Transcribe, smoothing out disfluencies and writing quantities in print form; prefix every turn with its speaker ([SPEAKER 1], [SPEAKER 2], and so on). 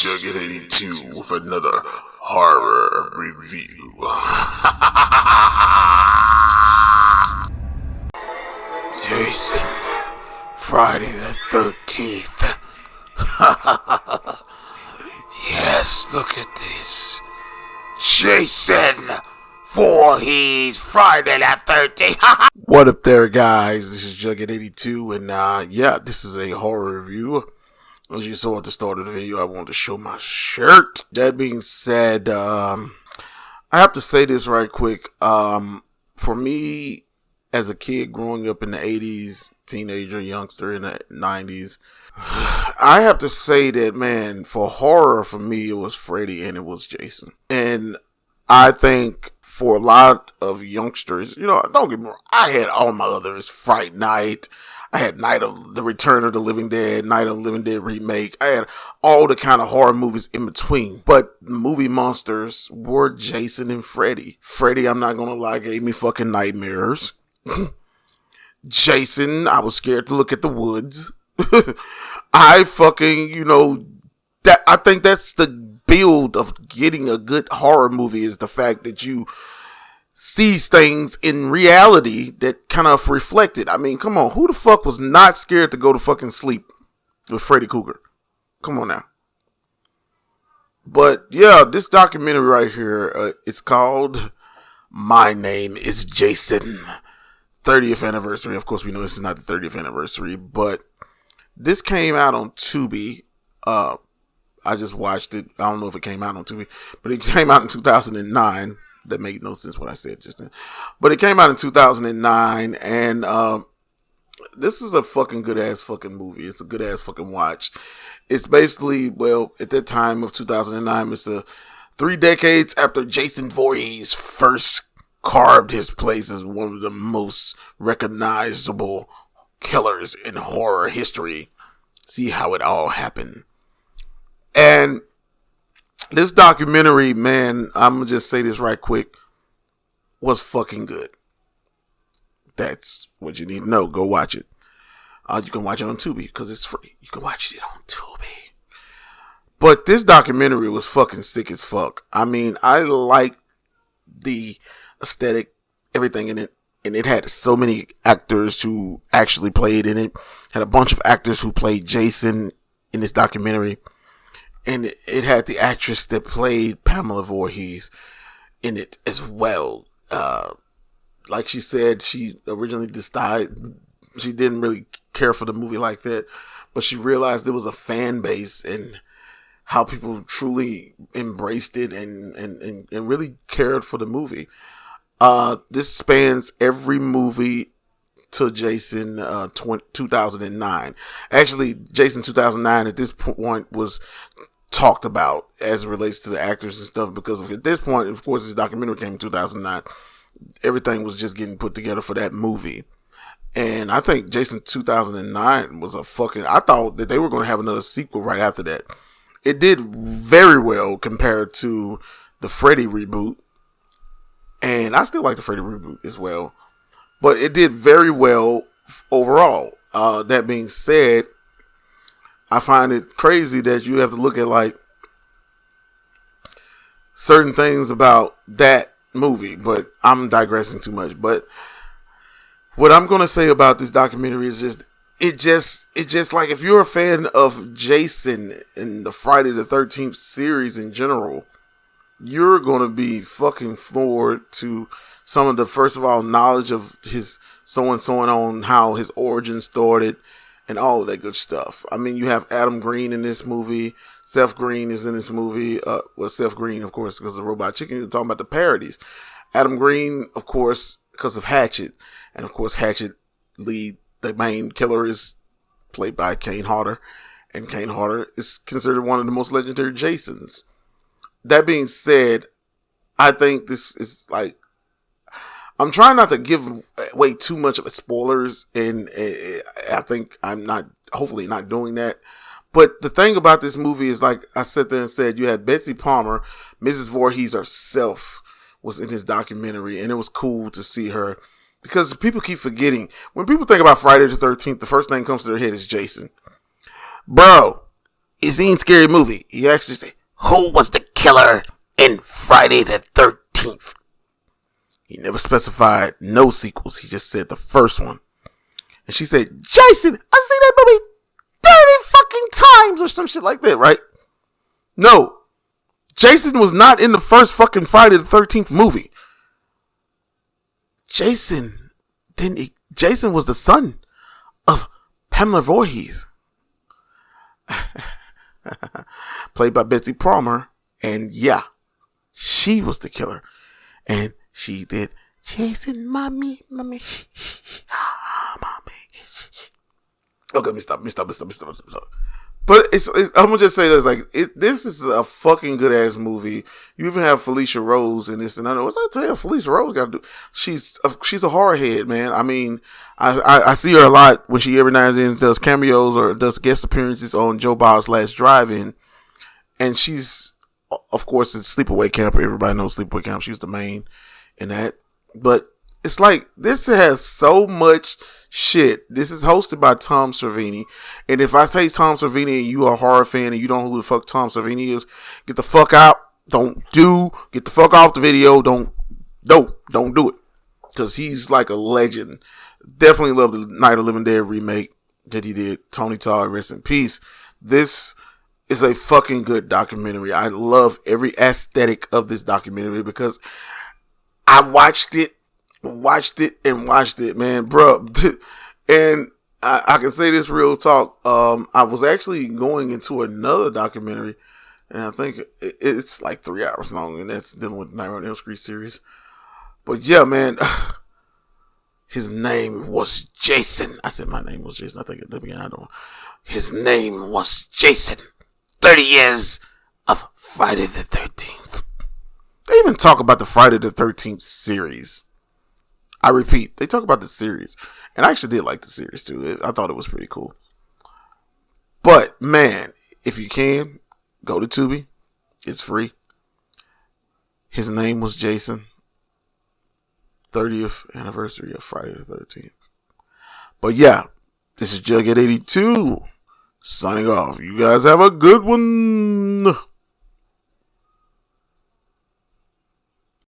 [SPEAKER 1] Jughead 82 with another horror review.
[SPEAKER 2] Jason, Friday the 13th. Yes, look at this. Jason Voorhees, Friday the 13th.
[SPEAKER 3] What up there, guys? This is Jughead 82, and this is a horror review. As you saw at the start of the video, I wanted to show my shirt. That being said, I have to say this right quick. For me, as a kid growing up in the 80s, teenager, youngster in the 90s, I have to say that, man, for horror, for me, it was Freddy and it was Jason. And I think for a lot of youngsters, don't get me wrong, I had all my others, Fright Night, I had Night of the Return of the Living Dead, Night of the Living Dead remake. I had all the kind of horror movies in between. But movie monsters were Jason and Freddy. Freddy, I'm not gonna lie, gave me fucking nightmares. Jason, I was scared to look at the woods. I think that's the build of getting a good horror movie, is the fact that you sees things in reality that kind of reflect it. I mean, come on, who the fuck was not scared to go to fucking sleep with Freddy Krueger? Come on now. But yeah, this documentary right here, it's called My Name is Jason, 30th anniversary. Of course, we know this is not the 30th anniversary, but this came out on Tubi. I just watched it. I don't know if it came out on Tubi, but it came out in 2009. That made no sense what I said just then. But it came out in 2009, and this is a fucking good-ass fucking movie. It's a good-ass fucking watch. It's basically, at that time of 2009, it's 3 decades after Jason Voorhees first carved his place as one of the most recognizable killers in horror history. See how it all happened. And this documentary, man, I'm going to just say this right quick, was fucking good. That's what you need to know. Go watch it. You can watch it on Tubi because it's free. You can watch it on Tubi. But this documentary was fucking sick as fuck. I mean, I like the aesthetic, everything in it. And it had so many actors who actually played in it. Had a bunch of actors who played Jason in this documentary. And it had the actress that played Pamela Voorhees in it as well. Like she said, she originally just died. She didn't really care for the movie like that. But she realized there was a fan base and how people truly embraced it and really cared for the movie. This spans every movie to Jason 2009. Actually, Jason 2009 at this point was talked about as it relates to the actors and stuff, because at this point, of course, this documentary came in 2009. Everything was just getting put together for that movie. And I think Jason 2009 was I thought that they were going to have another sequel right after that. It did very well compared to the Freddy reboot. And I still like the Freddy reboot as well. But it did very well overall. That being said, I find it crazy that you have to look at like certain things about that movie, but I'm digressing too much. But what I'm going to say about this documentary is it just like, if you're a fan of Jason and the Friday the 13th series in general, you're going to be fucking floored to some of the, first of all, knowledge of his so-and-so on how his origins started and all of that good stuff. I mean, you have Adam Green in this movie. Seth Green is in this movie. Seth Green, of course, because of Robot Chicken. You're talking about the parodies. Adam Green, of course, because of Hatchet. And, of course, Hatchet the main killer, is played by Kane Hodder. And Kane Hodder is considered one of the most legendary Jasons. That being said, I think this is like, I'm trying not to give away too much of spoilers, and I think I'm hopefully not doing that. But the thing about this movie is, like I sat there and said, you had Betsy Palmer, Mrs. Voorhees herself was in this documentary, and it was cool to see her, because people keep forgetting. When people think about Friday the 13th, the first thing that comes to their head is Jason. Bro, Is he in Scary Movie? He actually said, who was the killer in Friday the 13th? He never specified no sequels. He just said the first one. And she said, Jason, I've seen that movie 30 fucking times or some shit like that, right? No. Jason was not in the first fucking Friday the 13th movie. Jason was the son of Pamela Voorhees. Played by Betsy Palmer. And yeah, she was the killer. And she did, Jason, mommy. Mommy. Okay, let me stop. But I'm gonna just say this, this is a fucking good ass movie. You even have Felicia Rose in this, and I know what's I tell you, Felicia Rose got to do. She's a horror head, man. I mean, I see her a lot when she every now and then does cameos or does guest appearances on Joe Bob's Last Drive-In, and she's of course in Sleepaway Camp. Everybody knows Sleepaway Camp. She's the main in that, but it's like this has so much shit. This is hosted by Tom Savini. And if I say Tom Savini and you are a horror fan and you don't know who the fuck Tom Savini is, get the fuck out. Get the fuck off the video. Don't do it. Because he's like a legend. Definitely love the Night of the Living Dead remake that he did. Tony Todd, rest in peace. This is a fucking good documentary. I love every aesthetic of this documentary because I watched it, man, bro. And I can say this real talk. I was actually going into another documentary, and I think it's like 3 hours long, and that's dealing with the Nightmare on Elm Street series. But yeah, man, his name was Jason. I said my name was Jason. I think I don't. His name was Jason. 30 years of Friday the 13th. They even talk about the Friday the 13th series. I repeat, they talk about the series. And I actually did like the series too. I thought it was pretty cool. But, man, if you can, go to Tubi. It's free. His name was Jason. 30th anniversary of Friday the 13th. But yeah, this is Jughead82 signing off. You guys have a good one.